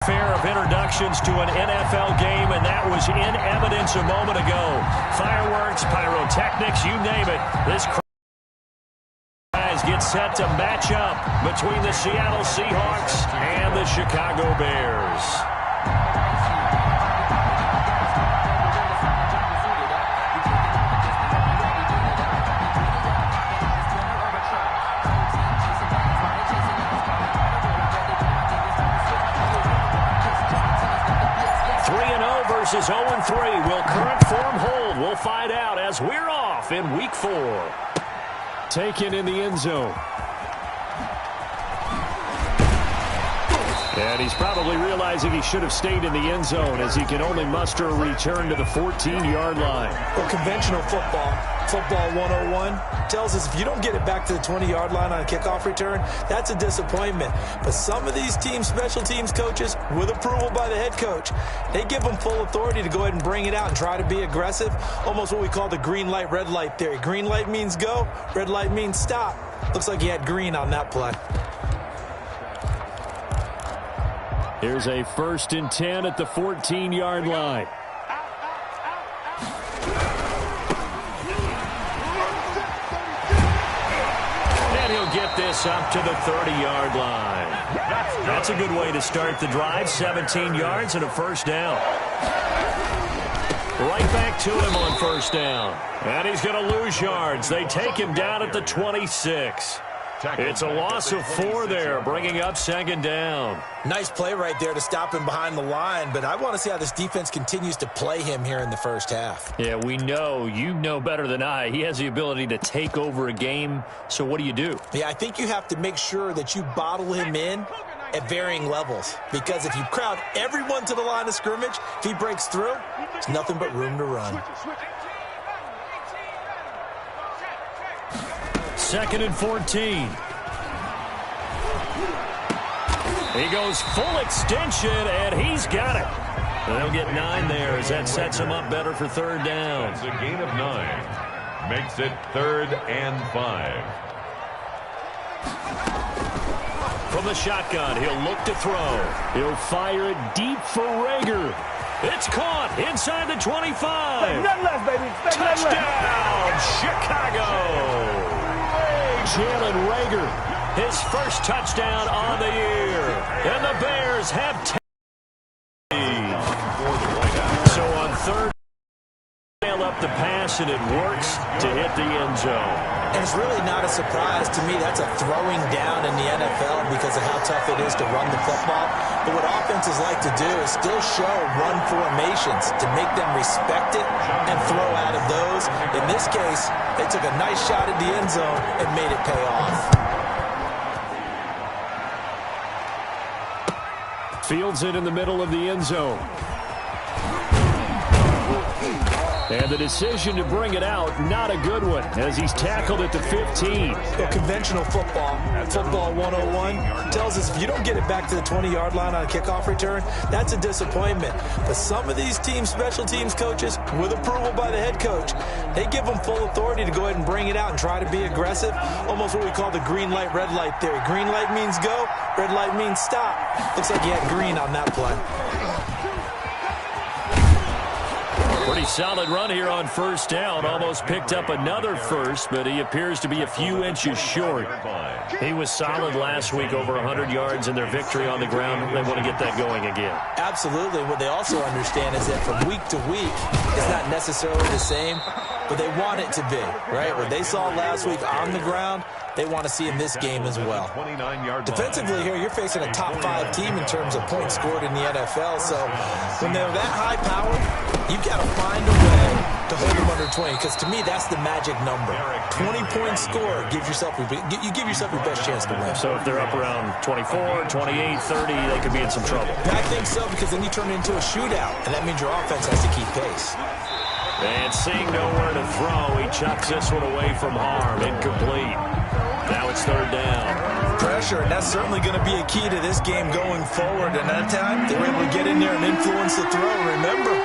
fanfare of introductions to an NFL game, and that was in evidence a moment ago. Fireworks, pyrotechnics, you name it. This crowd gets set to match up between the Seattle Seahawks and the Chicago Bears. Versus 0-3. Will current form hold? We'll find out as we're off in Week 4. Taken in the end zone. And he's probably realizing he should have stayed in the end zone as he can only muster a return to the 14-yard line. Well, conventional football 101, tells us if you don't get it back to the 20-yard line on a kickoff return, that's a disappointment. But some of these special teams coaches, with approval by the head coach, they give them full authority to go ahead and bring it out and try to be aggressive, almost what we call the green light, red light theory. Green light means go, red light means stop. Looks like he had green on that play. Here's a 1st and 10 at the 14-yard line. And he'll get this up to the 30-yard line. That's a good way to start the drive. 17 yards and a first down. Right back to him on first down. And he's going to lose yards. They take him down at the 26. It's a loss of 4 there, bringing up 2nd down. Nice play right there to stop him behind the line, but I want to see how this defense continues to play him here in the first half. Yeah, we know. You know better than I. He has the ability to take over a game, so what do you do? Yeah, I think you have to make sure that you bottle him in at varying levels, because if you crowd everyone to the line of scrimmage, if he breaks through, there's nothing but room to run. 2nd and 14. He goes full extension, and he's got it. They'll get 9 there as that sets him up better for 3rd down. That's a gain of 9. Makes it 3rd and 5. From the shotgun, he'll look to throw. He'll fire it deep for Reagor. It's caught inside the 25. Nothing less, baby. Touchdown, Chicago. Jalen Reagor, his first touchdown on the year. And the Bears have 10. So on 3rd, nail up the pass, and it works to hit the end zone. And it's really not a surprise to me. That's a throwing down in the NFL because of how tough it is to run the football. But what offenses like to do is still show run formations to make them respect it and throw out of those. In this case, they took a nice shot at the end zone and made it pay off. Fields it in the middle of the end zone. And the decision to bring it out, not a good one, as he's tackled at the 15. Well, conventional football 101, tells us if you don't get it back to the 20-yard line on a kickoff return, that's a disappointment. But some of these special teams coaches, with approval by the head coach, they give them full authority to go ahead and bring it out and try to be aggressive, almost what we call the green light, red light theory. Green light means go, red light means stop. Looks like he had green on that play. Pretty solid run here on 1st down. Almost picked up another first, but he appears to be a few inches short. He was solid last week, over 100 yards in their victory on the ground. They want to get that going again. Absolutely. What they also understand is that from week to week, it's not necessarily the same, but they want it to be, right? What they saw last week on the ground, they want to see in this game as well. Defensively here, you're facing a top 5 team in terms of points scored in the NFL, so when they're that high powered, you've got to find a way to hold them under 20, because to me, that's the magic number. 20-point score gives yourself your best chance to win. So if they're up around 24, 28, 30, they could be in some trouble. I think so, because then you turn it into a shootout, and that means your offense has to keep pace. And seeing nowhere to throw, he chucks this one away from harm. Incomplete. Now it's 3rd down. Pressure, and that's certainly going to be a key to this game going forward. And that time, they were able to get in there and influence the throw. Remember,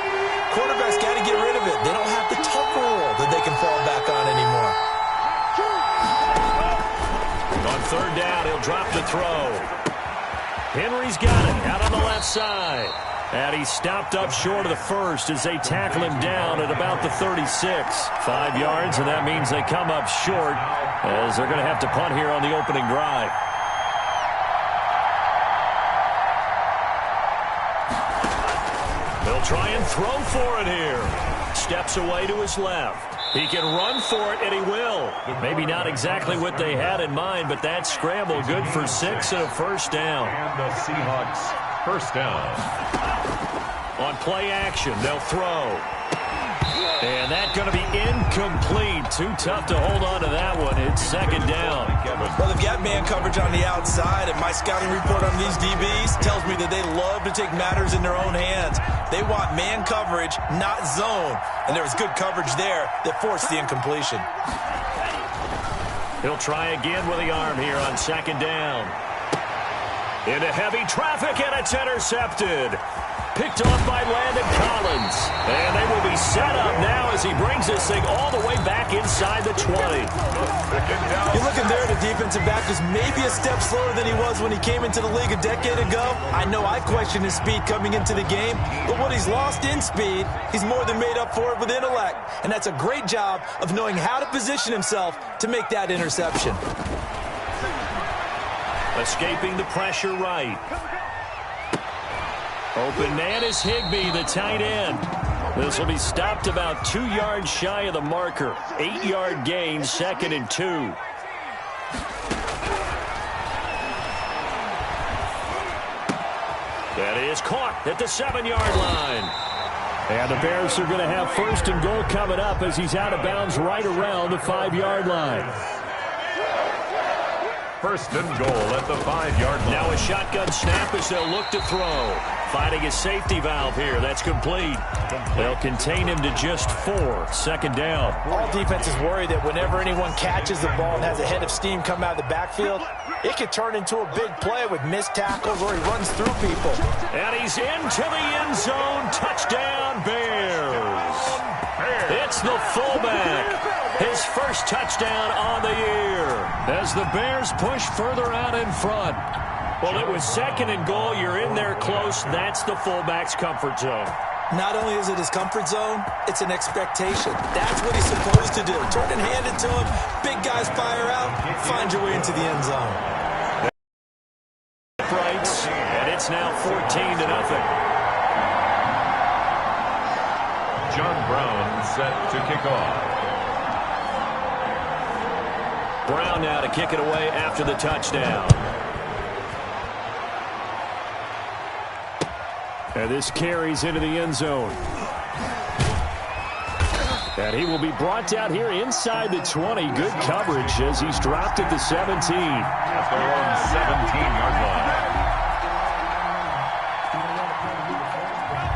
quarterbacks got to get rid of it. They don't have the Tucker rule that they can fall back on anymore. On 3rd down, he'll drop the throw. Henry's got it out on the left side. And he stopped up short of the first as they tackle him down at about the 36. 5 yards, and that means they come up short as they're going to have to punt here on the opening drive. They'll try and throw for it here. Steps away to his left. He can run for it, and he will. Maybe not exactly what they had in mind, but that scramble good for 6 and a first down. And the Seahawks first down. On play action, they'll throw. And that's going to be incomplete. Too tough to hold on to that one. It's second down. Well, they've got man coverage on the outside, and my scouting report on these DBs tells me that they love to take matters in their own hands. They want man coverage, not zone. And there was good coverage there that forced the incompletion. He'll try again with the arm here on second down. Into heavy traffic, and it's intercepted. Picked off by Landon Collins. And they will be set up now as he brings this thing all the way back inside the 20. You're looking there, the defensive back was maybe a step slower than he was when he came into the league a decade ago. I know I questioned his speed coming into the game, but what he's lost in speed, he's more than made up for it with intellect. And that's a great job of knowing how to position himself to make that interception. Escaping the pressure right. Open man is Higbee, the tight end. This will be stopped about 2 yards shy of the marker. 8-yard gain, 2nd and 2. That is caught at the 7-yard line. And the Bears are going to have 1st and goal coming up as he's out of bounds right around the 5-yard line. 1st and goal at the 5-yard line. Now a shotgun snap as they'll look to throw. Finding a safety valve here. That's complete. They'll contain him to just 4. 2nd down. All defenses worry that whenever anyone catches the ball and has a head of steam come out of the backfield, it could turn into a big play with missed tackles or he runs through people. And he's into the end zone. Touchdown, Bears. It's the fullback. His first touchdown on the year as the Bears push further out in front. Well, it was 2nd and goal. You're in there close. That's the fullback's comfort zone. Not only is it his comfort zone, it's an expectation. That's what he's supposed to do. Turn and hand it to him. Big guys fire out. Find your way into the end zone. Rights, and it's now 14-0. John Brown set to kick off. Brown now to kick it away after the touchdown. And this carries into the end zone. And he will be brought down here inside the 20. Good coverage as he's dropped at the 17. At their own 17-yard line.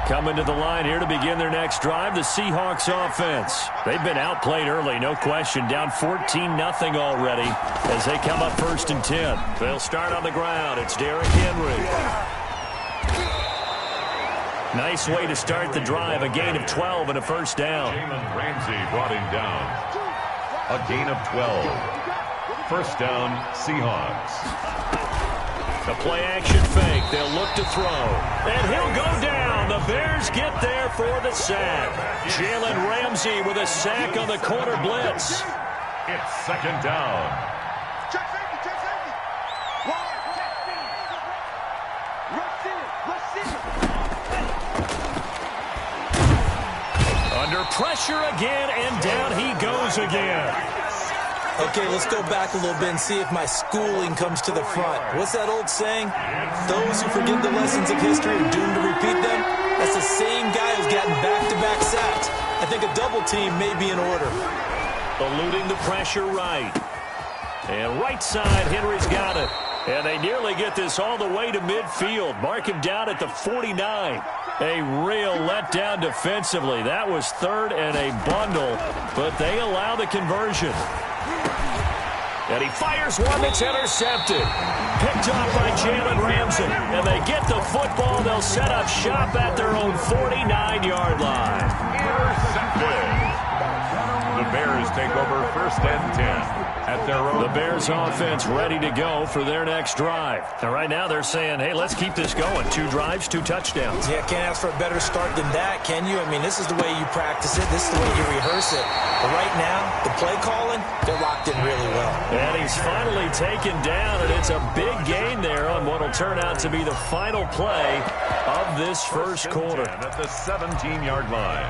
Coming to the line here to begin their next drive, the Seahawks offense. They've been outplayed early, no question. Down 14-0 already as they come up 1st and 10. They'll start on the ground. It's Derrick Henry. Nice way to start the drive. A gain of 12 and a first down. Jalen Ramsey brought him down. A gain of 12. First down, Seahawks. The play-action fake. They'll look to throw. And he'll go down. The Bears get there for the sack. Jalen Ramsey with a sack on the corner blitz. It's 2nd down. Under pressure again, and down he goes again. Okay, let's go back a little bit and see if my schooling comes to the front. What's that old saying? Those who forget the lessons of history are doomed to repeat them. That's the same guy who's gotten back-to-back sacks. I think a double team may be in order. Eluding the pressure right. And right side, Henry's got it. And they nearly get this all the way to midfield. Mark him down at the 49. A real letdown defensively. That was 3rd and a bundle, but they allow the conversion. And he fires one that's intercepted. Picked off by Jalen Ramsey. And they get the football. They'll set up shop at their own 49-yard line. Intercepted. The Bears take over 1st and 10. at their own. The Bears offense ready to go for their next drive. Now, right now they're saying, hey, let's keep this going. 2 drives, 2 touchdowns. Yeah, can't ask for a better start than that, can you? I mean, this is the way you practice it. This is the way you rehearse it. But right now, the play calling, they're locked in really well. And he's finally taken down, and it's a big gain there on what will turn out to be the final play of this first quarter. At the 17-yard line.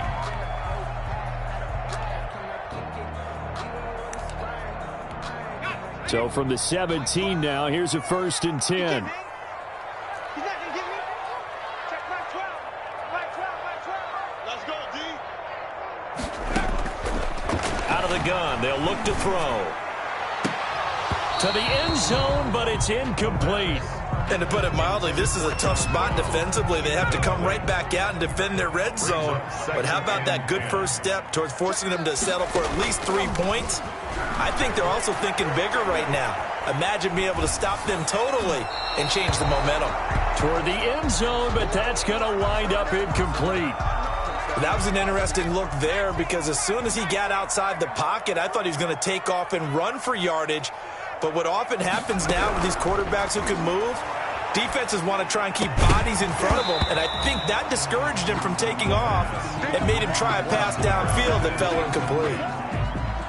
So from the 17 now, here's a 1st and 10. Out of the gun, they'll look to throw. To the end zone, but it's incomplete. And to put it mildly, this is a tough spot defensively. They have to come right back out and defend their red zone. But how about that good first step towards forcing them to settle for at least 3 points? I think they're also thinking bigger right now. Imagine being able to stop them totally and change the momentum. Toward the end zone, but that's going to wind up incomplete. That was an interesting look there because as soon as he got outside the pocket, I thought he was going to take off and run for yardage. But what often happens now with these quarterbacks who can move, defenses want to try and keep bodies in front of them, and I think that discouraged him from taking off and made him try a pass downfield that fell incomplete.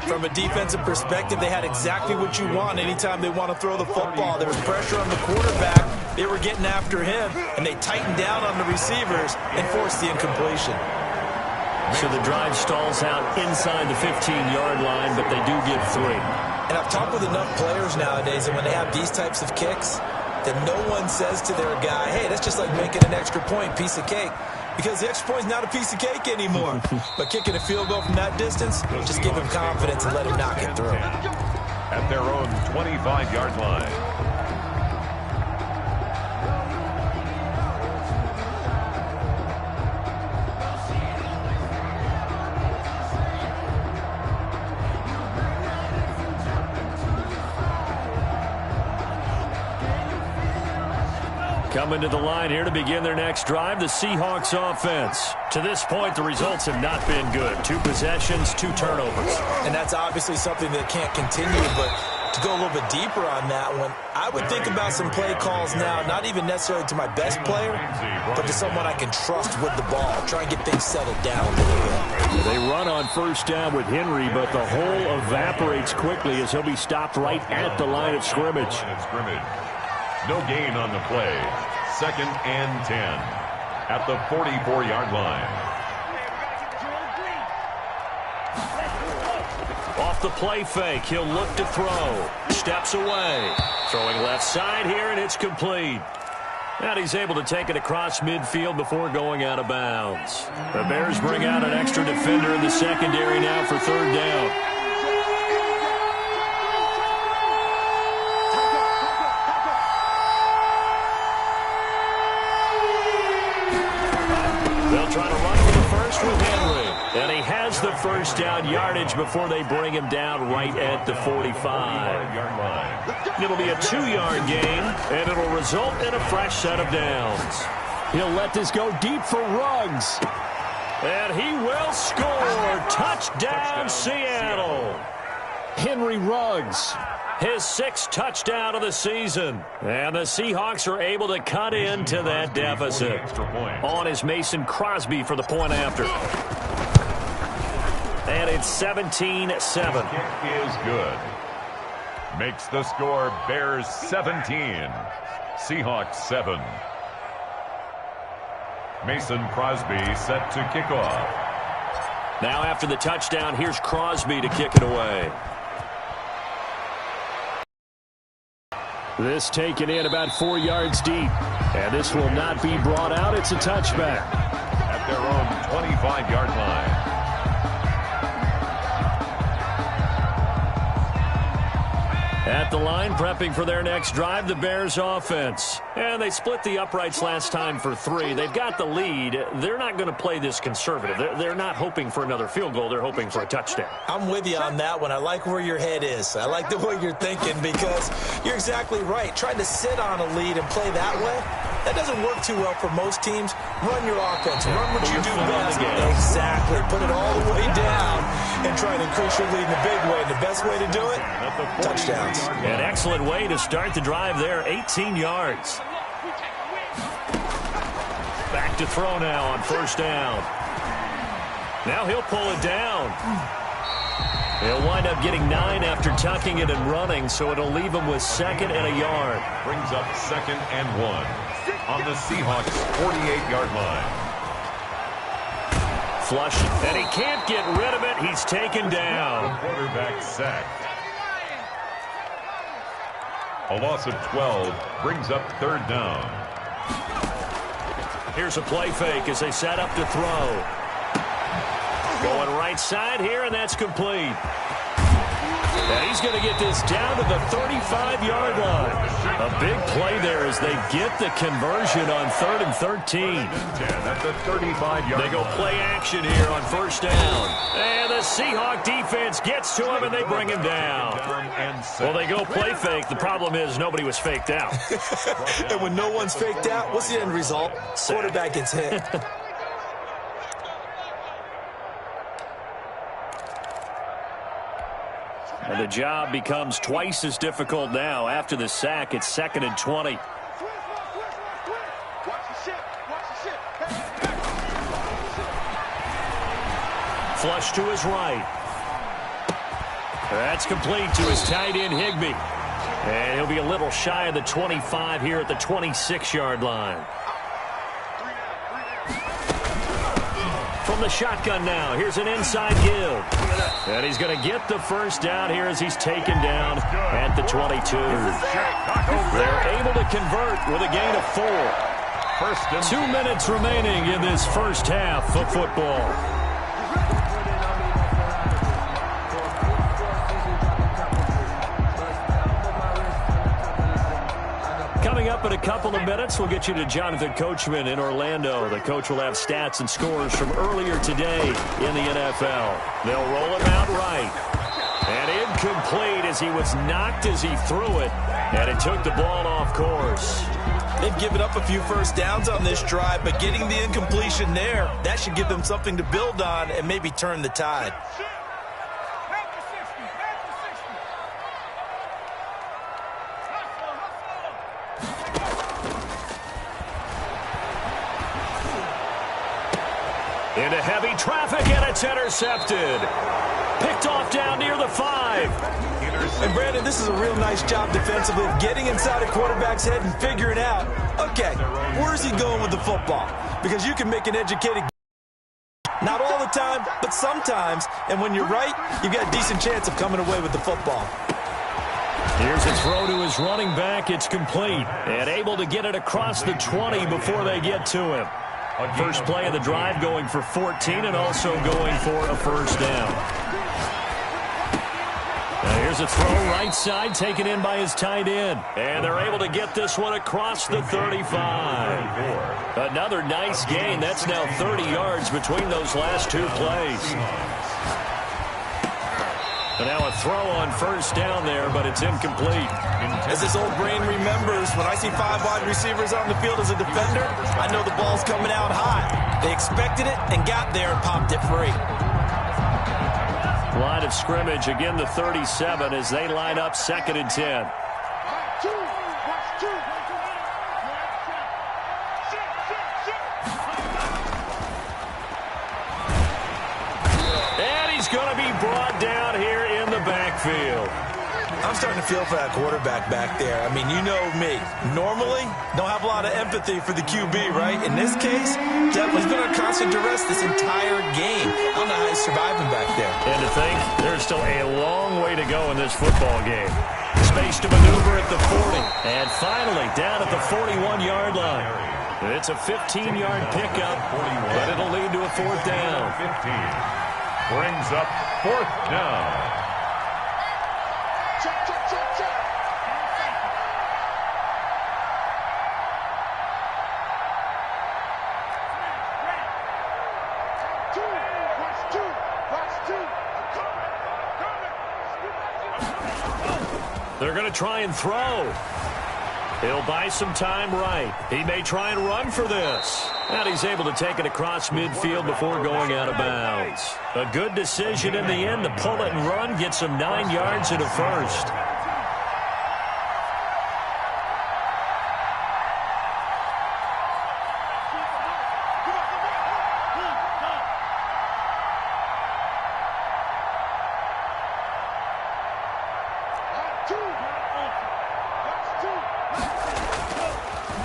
From a defensive perspective, they had exactly what you want anytime they want to throw the football. There was pressure on the quarterback. They were getting after him, and they tightened down on the receivers and forced the incompletion. So the drive stalls out inside the 15-yard line, but they do get 3. And I've talked with enough players nowadays, and when they have these types of kicks, that no one says to their guy, hey, that's just like making an extra point, piece of cake. Because the extra point is not a piece of cake anymore. But kicking a field goal from that distance, just give him confidence and let him knock it through. At their own 25-yard line. Coming to the line here to begin their next drive, the Seahawks offense. To this point, the results have not been good. 2 possessions, 2 turnovers. And that's obviously something that can't continue, but to go a little bit deeper on that one, I would think about some play calls now, not even necessarily to my best player, but to someone I can trust with the ball. Try and get things settled down a little bit. They run on first down with Henry, but the hole evaporates quickly as he'll be stopped right at the line of scrimmage. No gain on the play. 2nd and 10 at the 44-yard line. Off the play fake, he'll look to throw. Steps away. Throwing left side here, and it's complete. And he's able to take it across midfield before going out of bounds. The Bears bring out an extra defender in the secondary now for 3rd down. Trying to run for the first with Henry. And he has the first down yardage before they bring him down right at the 45. It'll be a 2-yard gain, and it'll result in a fresh set of downs. He'll let this go deep for Ruggs. And he will score. Touchdown, Seattle. Henry Ruggs. His 6th touchdown of the season. And the Seahawks are able to cut into that deficit. On is Mason Crosby for the point after. And it's 17-7. Kick is good. Makes the score Bears 17. Seahawks 7. Mason Crosby set to kick off. Now after the touchdown, here's Crosby to kick it away. This taken in about 4 yards deep. And this will not be brought out. It's a touchback. At their own 25-yard line. At the line, prepping for their next drive, the Bears offense. And they split the uprights last time for 3. They've got the lead. They're not going to play this conservative. They're not hoping for another field goal. They're hoping for a touchdown. I'm with you on that one. I like where your head is. I like the way you're thinking because you're exactly right. Trying to sit on a lead and play that way, That doesn't work too well for most teams. Run your offense. Run what you do best. Exactly. Put it all the way down and try to increase your lead in a big way. And the best way to do it, touchdowns. An excellent way to start the drive there, 18 yards. Back to throw now on first down. Now he'll pull it down. He'll wind up getting 9 after tucking it and running, so it'll leave him with 2nd and a yard. Brings up 2nd and 1 on the Seahawks' 48-yard line. Flush, and he can't get rid of it. He's taken down. The quarterback sacked. A loss of 12 brings up 3rd down. Here's a play fake as they set up to throw. Going right side here, and that's complete. And he's going to get this down to the 35-yard line. A big play there as they get the conversion on 3rd and 13. At the 35-yard They go play action here on first down. And the Seahawk defense gets to him, and they bring him down. Well, they go play fake. The problem is nobody was faked out. And when no one's faked out, what's the end result? Quarterback gets hit. And the job becomes twice as difficult now. After the sack, it's 2nd and 20. Flush to his right. That's complete to his tight end, Higbee. And he'll be a little shy of the 25 here at the 26-yard line. From the shotgun now, here's an inside give. And he's going to get the first down here as he's taken down at the 22. They're able to convert with a gain of 4. 2 minutes remaining in this first half of football. Coming up in a couple of minutes, we'll get you to Jonathan Coachman in Orlando. The coach will have stats and scores from earlier today in the NFL. They'll roll him out right. And incomplete as he was knocked as he threw it. And it took the ball off course. They've given up a few first downs on this drive, but getting the incompletion there, that should give them something to build on and maybe turn the tide. Into heavy traffic, and it's intercepted. Picked off down near the 5. And, Brandon, this is a real nice job defensively of getting inside a quarterback's head and figuring out, okay, where's he going with the football? Because you can make an educated not all the time, but sometimes. And when you're right, you've got a decent chance of coming away with the football. Here's a throw to his running back. It's complete. And able to get it across the 20 before they get to him. First play of the drive going for 14 and also going for a first down. Now here's a throw right side taken in by his tight end. And they're able to get this one across the 35. Another nice gain. That's now 30 yards between those last 2 plays. And now a throw on first down there, but it's incomplete. As his old brain remembers, when I see 5 wide receivers on the field as a defender, I know the ball's coming out high. They expected it and got there and popped it free. Line of scrimmage, again the 37 as they line up 2nd and 10. And he's going to be brought down here in the backfield. I'm starting to feel for that quarterback back there. I mean, you know me. Normally, don't have a lot of empathy for the QB, right? In this case, definitely been under constant duress this entire game. I don't know how he's surviving back there. And to think, there's still a long way to go in this football game. Space to maneuver at the 40. And finally, down at the 41-yard line. It's a 15-yard pickup, but it'll lead to a 4th down. 15 brings up 4th down. They're going to try and throw. He'll buy some time right. He may try and run for this. And he's able to take it across midfield before going out of bounds. A good decision in the end to pull it and run, get some 9 yards and a first.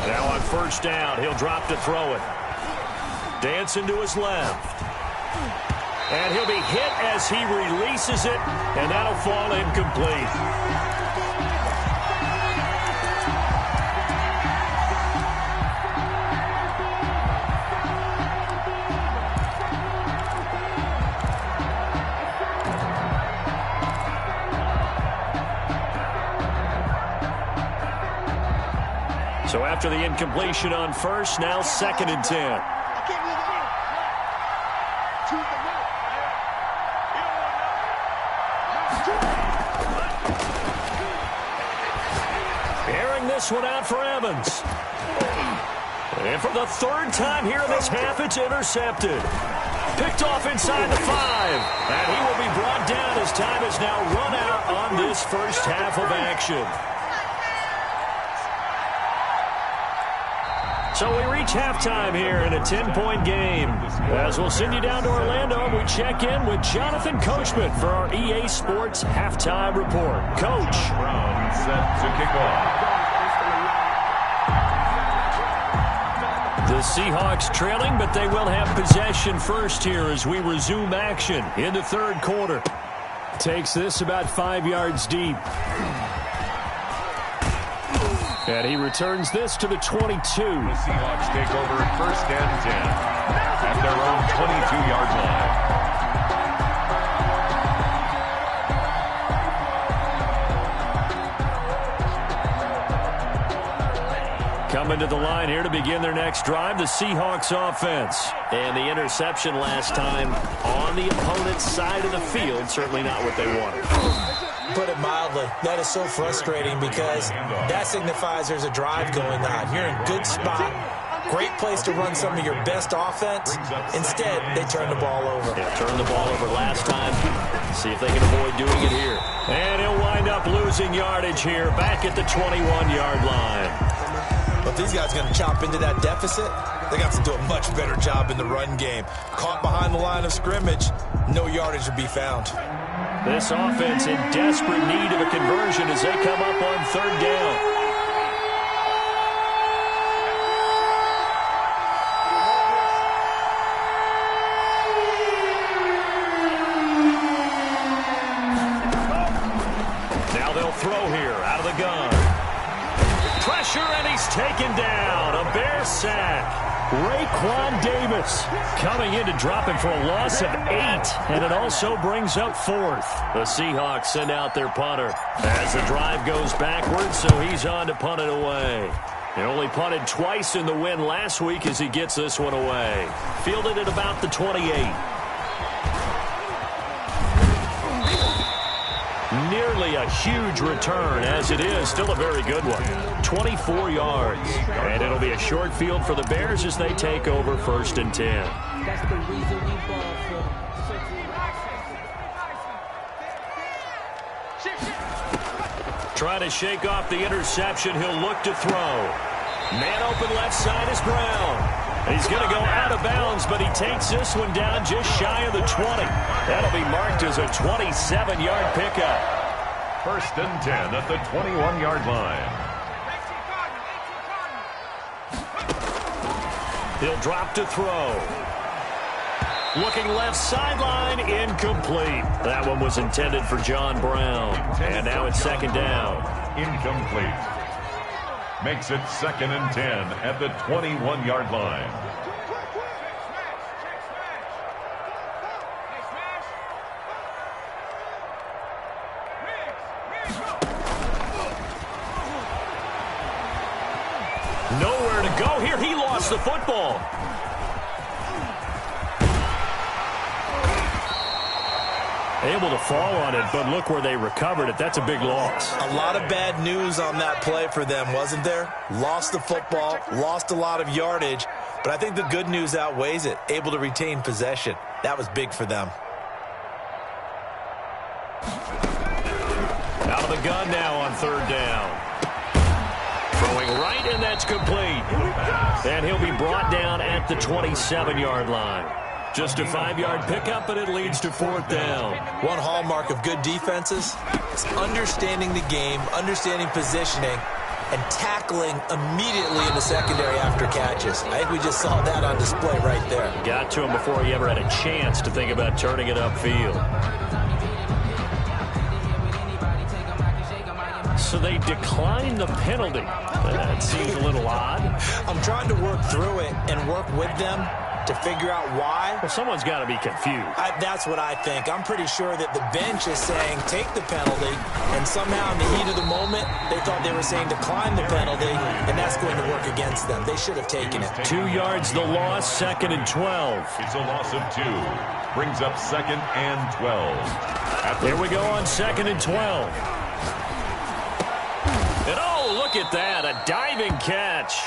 Now on first down, he'll drop to throw it. Dancing to his left. And he'll be hit as he releases it, and that'll fall incomplete. So after the incompletion on first, now 2nd and 10. Airing this one out for Evans. And for the 3rd time here in this half, it's intercepted. Picked off inside the 5. And he will be brought down as time is now run out on this first half of action. So we reach halftime here in a 10-point game. As we'll send you down to Orlando, we check in with Jonathan Coachman for our EA Sports Halftime Report. Coach. Brown set to kick off. The Seahawks trailing, but they will have possession first here as we resume action in the 3rd quarter. Takes this about 5 yards deep. And he returns this to the 22. The Seahawks take over at 1st and 10 at their own 22-yard line. Coming to the line here to begin their next drive, the Seahawks offense. And the interception last time on the opponent's side of the field, certainly not what they wanted. Put it mildly, that is so frustrating because that signifies there's a drive going on. You're in good spot. Great place to run some of your best offense. Instead, they turn the ball over. Yeah, turned the ball over last time. See if they can avoid doing it here. And he'll wind up losing yardage here back at the 21-yard line. But if these guys are going to chop into that deficit, they got to do a much better job in the run game. Caught behind the line of scrimmage, no yardage to be found. This offense in desperate need of a conversion as they come up on 3rd down. Now they'll throw here out of the gun. Pressure, and he's taken down. A Bear sack. Raekwon Davis coming in to drop him for a loss of 8, and it also brings up 4th. The Seahawks send out their punter as the drive goes backwards, so he's on to punt it away. He only punted twice in the win last week as he gets this one away. Fielded at about the 28. Nearly a huge return, as it is still a very good one. 24 yards. And it'll be a short field for the Bears as they take over 1st and 10. That's the reason we ball for. Trying to shake off the interception. He'll look to throw. Man open left side is Brown. He's going to go out of bounds, but he takes this one down just shy of the 20. That'll be marked as a 27-yard pickup. 1st and 10 at the 21-yard line. He'll drop to throw. Looking left sideline, incomplete. That one was intended for John Brown. And now it's 2nd down. Incomplete. Makes it 2nd and 10 at the 21-yard line. Nowhere to go here. He lost the football. Able to fall on it, but look where they recovered it. That's a big loss. A lot of bad news on that play for them, wasn't there? Lost the football, lost a lot of yardage, but I think the good news outweighs it. Able to retain possession. That was big for them. Out of the gun now on third down. Throwing right, and that's complete. And he'll be brought down at the 27-yard line. Just a 5-yard pickup, but it leads to fourth down. One hallmark of good defenses is understanding the game, understanding positioning, and tackling immediately in the secondary after catches. I think we just saw that on display right there. Got to him before he ever had a chance to think about turning it upfield. So they declined the penalty. That seems a little odd. I'm trying to work through it and work with them to figure out why. Well, someone's got to be confused. That's what I think. I'm pretty sure that the bench is saying take the penalty, and somehow in the heat of the moment, they thought they were saying decline the penalty, and that's going to work against them. They should have taken it. 2 yards the loss, 2nd and 12. It's a loss of 2. Brings up 2nd and 12. Here we go on 2nd and 12. And oh, look at that, a diving catch.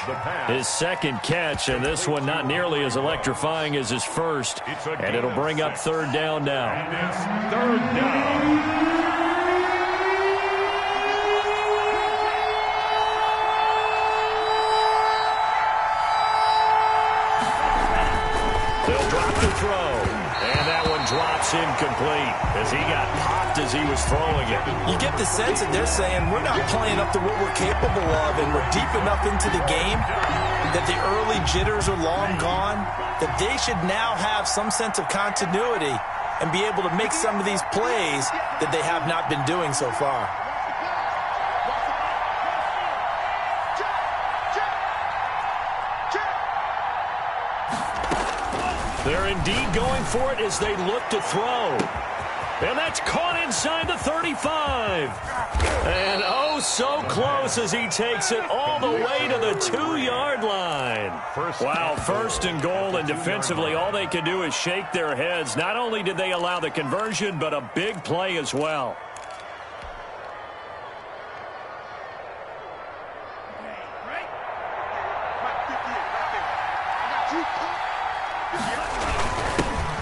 His second catch, and this one not nearly as electrifying as his first. And it'll bring up third down now. Third down. They'll drop the throw. And that one drops incomplete as he got popped as he was throwing it. You get the sense that they're saying we're not playing up to what we're capable of, and we're deep enough into the game that the early jitters are long gone, that they should now have some sense of continuity and be able to make some of these plays that they have not been doing so far. They're indeed going for it as they look to throw. And that's caught inside the 35. And oh, so close as he takes it all the way to the 2-yard line. Wow, 1st and goal, and defensively all they can do is shake their heads. Not only did they allow the conversion, but a big play as well.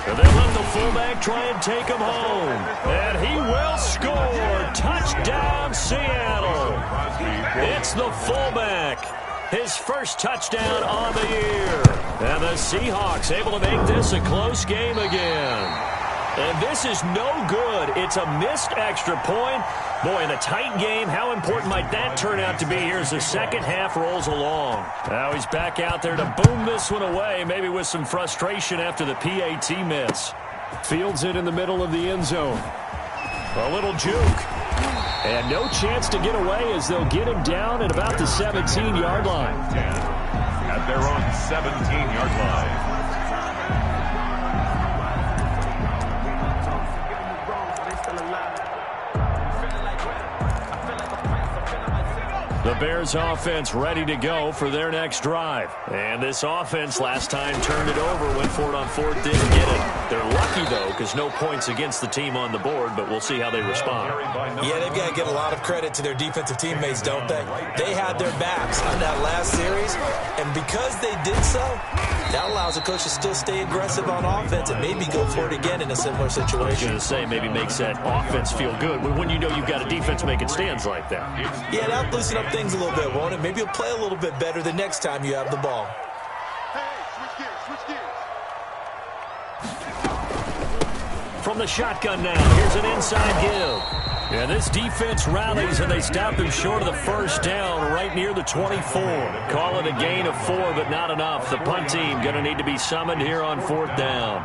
And they let the fullback try and take him home. And he will score. Touchdown, Seattle. It's the fullback. His first touchdown on the year. And the Seahawks able to make this a close game again. And this is no good. It's a missed extra point. Boy, in a tight game, how important might that turn out to be here as the second half rolls along? Now he's back out there to boom this one away, maybe with some frustration after the PAT miss. Fields it in the middle of the end zone. A little juke. And no chance to get away as they'll get him down at about the 17-yard line. At their own 17-yard line. The Bears offense ready to go for their next drive. And this offense last time turned it over, went for it on 4th, didn't get it. They're lucky, though, because no points against the team on the board, but we'll see how they respond. Yeah, they've got to give a lot of credit to their defensive teammates, don't they? They had their backs on that last series, and because they did so, that allows the coach to still stay aggressive on offense and maybe go for it again in a similar situation. I was going to say, maybe makes that offense feel good when you know you've got a defense making stands like that. Yeah, that'll loosen up things a little bit, won't it? Maybe you'll play a little bit better the next time you have the ball. From the shotgun now, here's an inside give. And this defense rallies, and they stop him short of the first down right near the 24. Call it a gain of 4, but not enough. The punt team going to need to be summoned here on 4th down.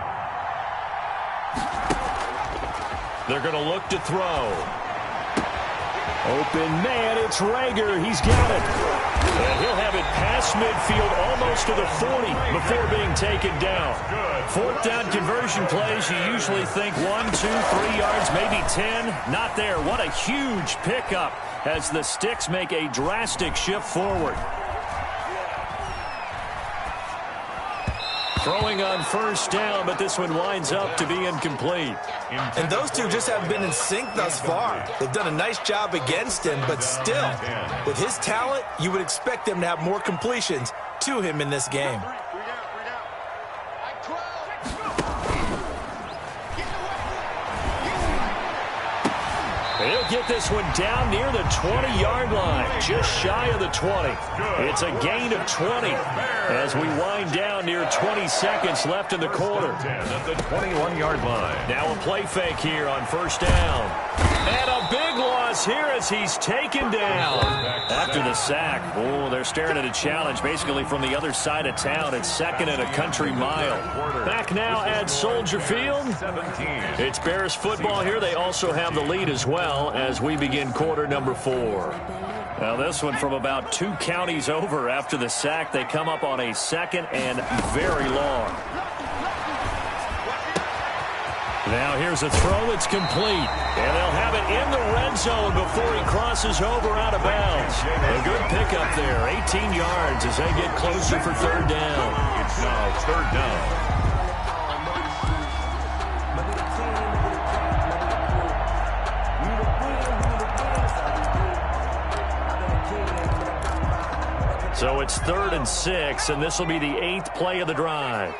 They're going to look to throw. Open man, it's Rager. He's got it. And he'll have it past midfield almost to the 40 before being taken down. 4th down conversion plays, you usually think 1, 2, 3 yards, maybe 10. Not there. What a huge pickup as the Sticks make a drastic shift forward. Throwing on first down, but this one winds up to be incomplete. And those two just haven't been in sync thus far. They've done a nice job against him, but still, with his talent, you would expect them to have more completions to him in this game. He'll get this one down near the 20-yard line, just shy of the 20. It's a gain of 20 as we wind down near 20 seconds left in the quarter. At the 21-yard line. Now a play fake here on first down. And a big loss here as he's taken down. After the sack, they're staring at a challenge basically from the other side of town. It's second and a country mile. Back now at Soldier Field. It's Bears football here. They also have the lead as well as we begin quarter number 4. Now this one from about 2 counties over after the sack. They come up on a second and very long. Now here's a throw that's complete. And they'll have it in the red zone before he crosses over out of bounds. A good pickup there. 18 yards as they get closer for third down. It's now third down. So it's 3rd and 6, and this will be the 8th play of the drive.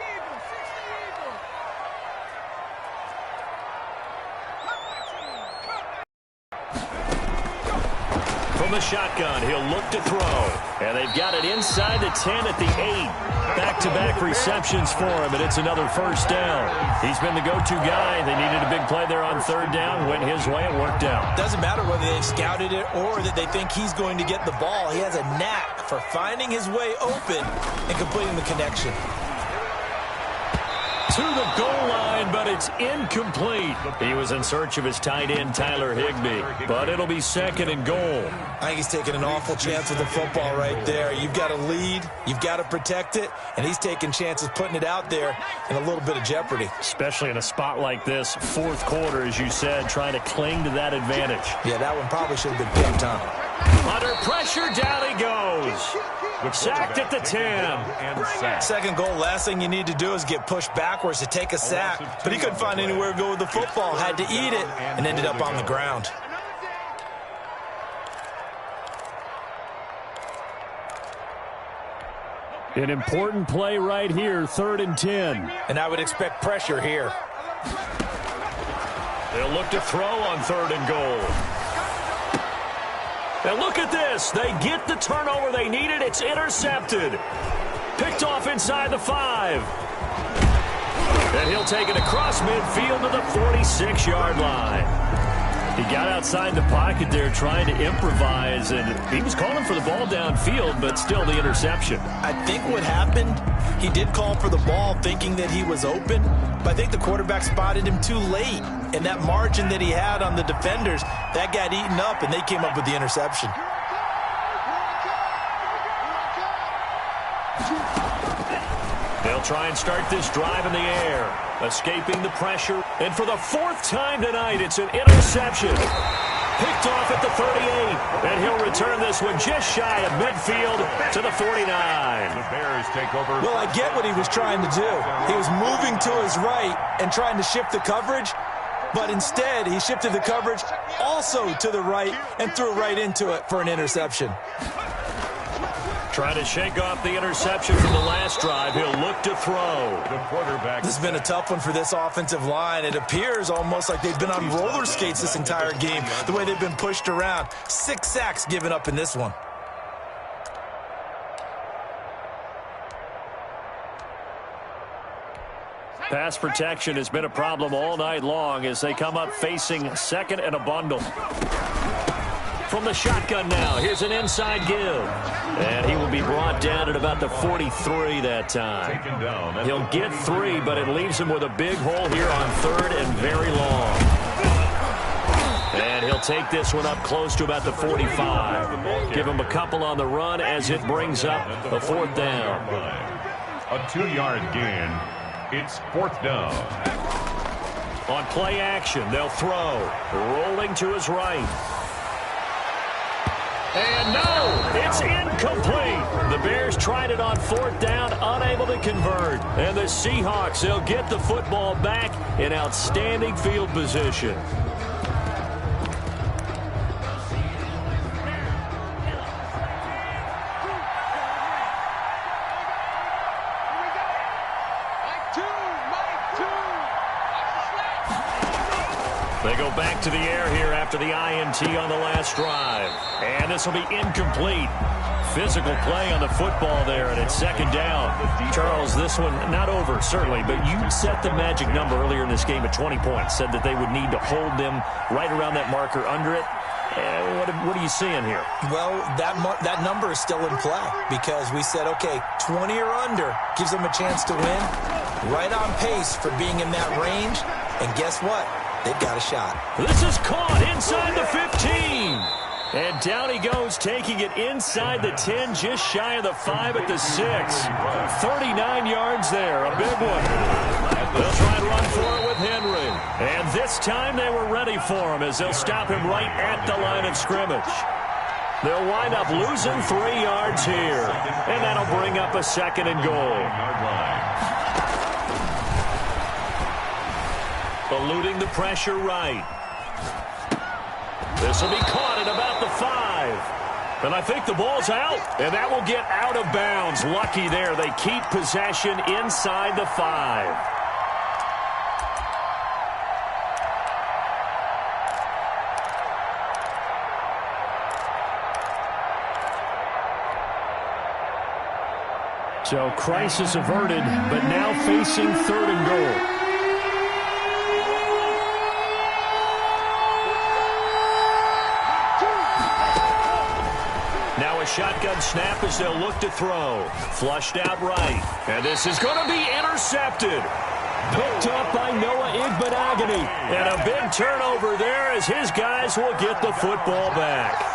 From the shotgun, he'll look to throw. And they've got it inside the 10 at the 8. Back-to-back receptions for him, and it's another first down. He's been the go-to guy. They needed a big play there on third down. Went his way. It worked out. Doesn't matter whether they've scouted it or that they think he's going to get the ball. He has a knack for finding his way open and completing the connection. To the goal line, but it's incomplete. He was in search of his tight end, Tyler Higbee. But it'll be second and goal. I think he's taking an awful chance with the football right there. You've got to lead, you've got to protect it, and he's taking chances putting it out there in a little bit of jeopardy. Especially in a spot like this, fourth quarter, as you said, trying to cling to that advantage. Yeah, that one probably should have been picked, huh? Under pressure, down he goes. Sacked at the 10. Second goal, last thing you need to do is get pushed backwards to take a sack. But he couldn't find anywhere to go with the football. Had to eat it and ended up on the ground. An important play right here, 3rd and 10. And I would expect pressure here. They'll look to throw on 3rd and goal. And look at this. They get the turnover they needed. It's intercepted. Picked off inside the 5. And he'll take it across midfield to the 46-yard line. He got outside the pocket there trying to improvise, and he was calling for the ball downfield, but still the interception. I think what happened, he did call for the ball thinking that he was open, but I think the quarterback spotted him too late. And that margin that he had on the defenders, that got eaten up, and they came up with the interception. They'll try and start this drive in the air, escaping the pressure. And for the 4th time tonight, it's an interception. Picked off at the 38, and he'll return this one just shy of midfield to the 49. The Bears take over. Well, I get what he was trying to do. He was moving to his right and trying to shift the coverage, but instead he shifted the coverage also to the right and threw right into it for an interception. Trying to shake off the interception from the last drive. He'll look to throw. The quarterback. This has been a tough one for this offensive line. It appears almost like they've been on roller skates this entire game, the way they've been pushed around. 6 sacks given up in this one. Pass protection has been a problem all night long as they come up facing second and a bundle. From the shotgun now, here's an inside give. And he will be brought down at about the 43 that time. He'll get 3, but it leaves him with a big hole here on 3rd and very long. And he'll take this one up close to about the 45. Give him a couple on the run as it brings up a 4th down. A 2-yard gain. It's 4th down. On play action, they'll throw. Rolling to his right. And no, it's incomplete. The Bears tried it on 4th down, unable to convert. And the Seahawks, they'll get the football back in outstanding field position. They go back to the air here after the INT on the last drive. And this will be incomplete. Physical play on the football there, and it's 2nd down. Charles, this one not over, certainly, but you set the magic number earlier in this game at 20 points, said that they would need to hold them right around that marker under it. What are you seeing here? Well, that number is still in play because we said, okay, 20 or under gives them a chance to win. Right on pace for being in that range, and guess what? They've got a shot. This is caught inside the 15. And down he goes, taking it inside the 10, just shy of the 5 at the 6. 39 yards there, a big one. They'll try and run for it with Henry. And this time they were ready for him as they'll stop him right at the line of scrimmage. They'll wind up losing 3 yards here. And that'll bring up a 2nd and goal. Eluding the pressure right. This will be caught at about the 5. And I think the ball's out. And that will get out of bounds. Lucky there. They keep possession inside the 5. So crisis averted, but now facing 3rd and goal. Now a shotgun snap as they'll look to throw. Flushed out right. And this is going to be intercepted. Picked up by Noah Igbenogany. And a big turnover there as his guys will get the football back.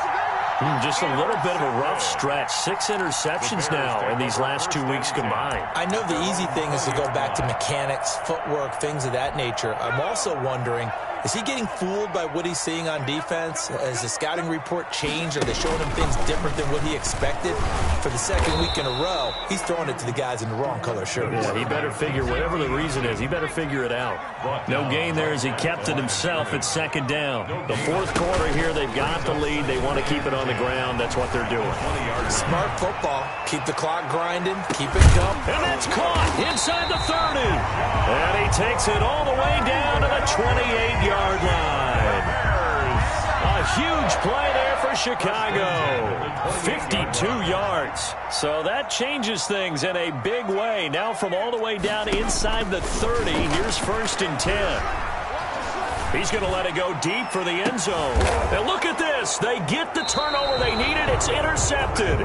Just a little bit of a rough stretch. 6 interceptions now in these last 2 weeks combined. I know the easy thing is to go back to mechanics, footwork, things of that nature. I'm also wondering, is he getting fooled by what he's seeing on defense? Has the scouting report changed? Are they showing him things different than what he expected? For the 2nd week in a row, he's throwing it to the guys in the wrong color shirts. Yeah, he better figure, whatever the reason is, he better figure it out. No gain there as he kept it himself at 2nd down. The 4th quarter here, they've got the lead. They want to keep it on the ground. That's what they're doing. Smart football. Keep the clock grinding. Keep it going. And that's caught inside the 30. And he takes it all the way down to the 28-yard line. A huge play there for Chicago. 52 yards. So that changes things in a big way. Now from all the way down inside the 30, here's 1st and 10. He's going to let it go deep for the end zone. And look at this. They get the turnover they needed. It's intercepted.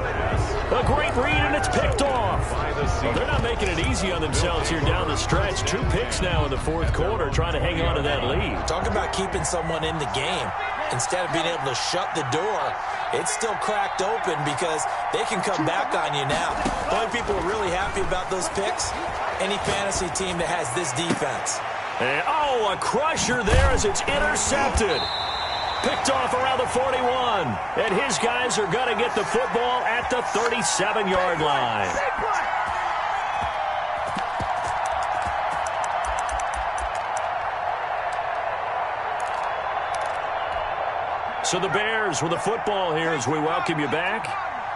A great read, and it's picked off. Well, they're not making it easy on themselves here down the stretch. 2 picks now in the 4th quarter, trying to hang on to that lead. Talk about keeping someone in the game. Instead of being able to shut the door, it's still cracked open because they can come back on you now. The only people who are really happy about those picks, any fantasy team that has this defense. And, a crusher there as it's intercepted. Picked off around the 41. And his guys are going to get the football at the 37-yard line. So the Bears with the football here as we welcome you back.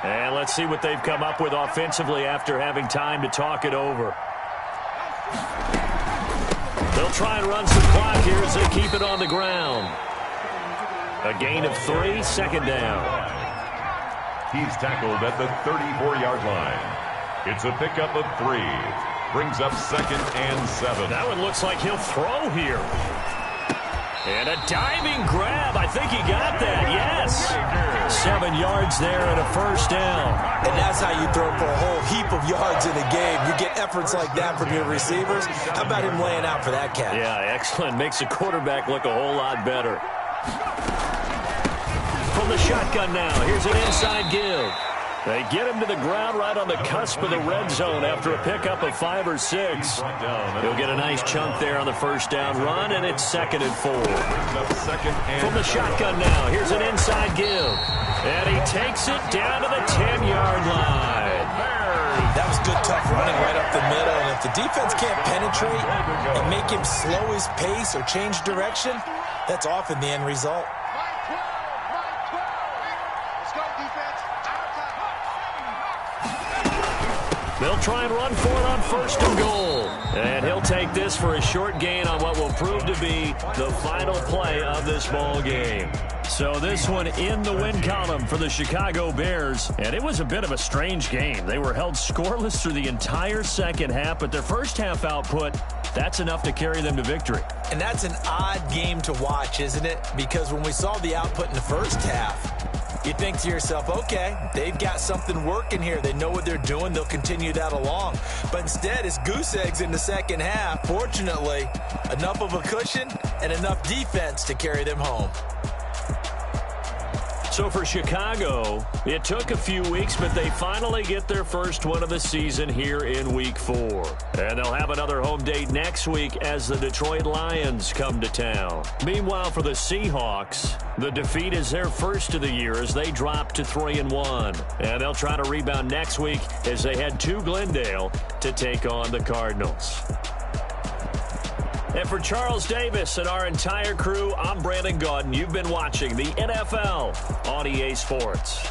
And let's see what they've come up with offensively after having time to talk it over. They'll try and run some clock here as they keep it on the ground. A gain of 3, 2nd down. He's tackled at the 34-yard line. It's a pickup of 3. Brings up 2nd and 7. That one looks like he'll throw here. And a diving grab. I think he got that. Yes. 7 yards there and a 1st down. And that's how you throw for a whole heap of yards in a game. You get efforts like that from your receivers. How about him laying out for that catch? Yeah, excellent. Makes the quarterback look a whole lot better. From the shotgun now. Here's an inside give. They get him to the ground right on the cusp of the red zone after a pickup of 5 or 6. He'll get a nice chunk there on the first down run, and it's 2nd and 4. From the shotgun now, here's an inside give. And he takes it down to the 10-yard line. That was good, tough running right up the middle. And if the defense can't penetrate and make him slow his pace or change direction, that's often the end result. They'll try and run for it on 1st and goal. And he'll take this for a short gain on what will prove to be the final play of this ball game. So this one in the win column for the Chicago Bears. And it was a bit of a strange game. They were held scoreless through the entire second half, but their first half output, that's enough to carry them to victory. And that's an odd game to watch, isn't it? Because when we saw the output in the first half, you think to yourself, okay, they've got something working here. They know what they're doing. They'll continue that along. But instead, it's goose eggs in the second half. Fortunately, enough of a cushion and enough defense to carry them home. So for Chicago, it took a few weeks, but they finally get their first win of the season here in Week 4. And they'll have another home date next week as the Detroit Lions come to town. Meanwhile, for the Seahawks, the defeat is their first of the year as they drop to 3-1. And they'll try to rebound next week as they head to Glendale to take on the Cardinals. And for Charles Davis and our entire crew, I'm Brandon Gaudin. You've been watching the NFL on EA Sports.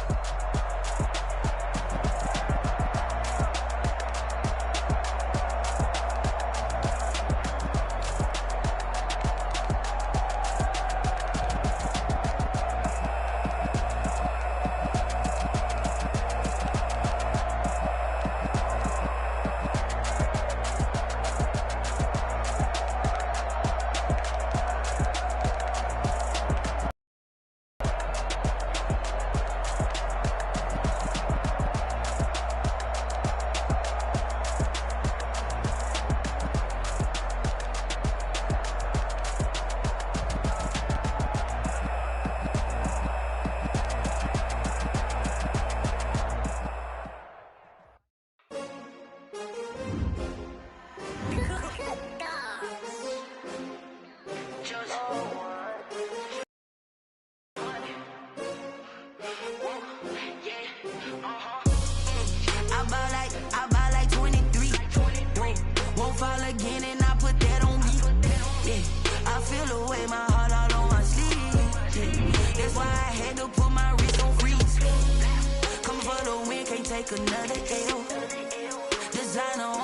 I buy like 23. Won't fall again and I put that on me. Yeah, I feel the way, my heart all on my sleeve. Yeah, that's why I had to put my wrist on freeze. Come for the win, can't take another L. Designer on